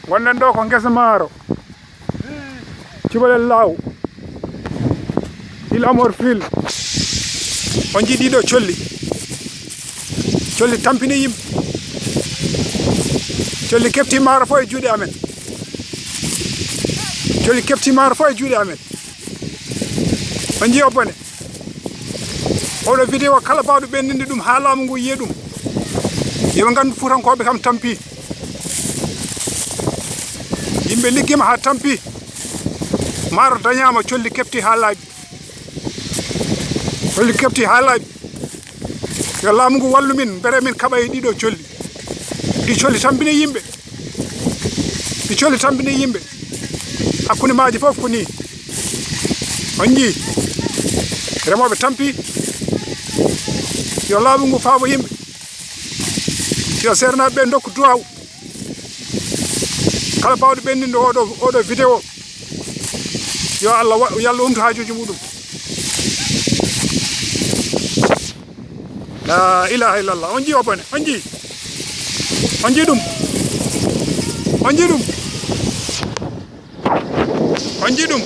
Gonnen ɗo ko ngesa maaro cubalel law il amor fil on jiiɗiɗo colli tampini yimɓe colli kefti maaro fo e juuɗe amen colli kefti maaro fo e juuɗe amen on jii o bone oɗo vidéo kala bawɗo ɓenninde ɗum ha laamu ngu yiye ɗum yoɓe gandu Fuutankoɓe kam tampi yimɓe liggima ha tampi maaro dañama colli kefti ha laaɓi yo laamu ngu wallu min beele min kaɓa e ɗiɗo colli ɗi colli tampini yimɓe hakkude maaji fof ko ni on jii remoɓe tampi yo laamu ngu faabo yimɓe yo sernaɓe ɓe dokku duwaw kala bawɗo ɓenninde oɗo vidéo yo Allah umtu hajuji muɗum la ilaha illallah on jii o bone on jii ɗum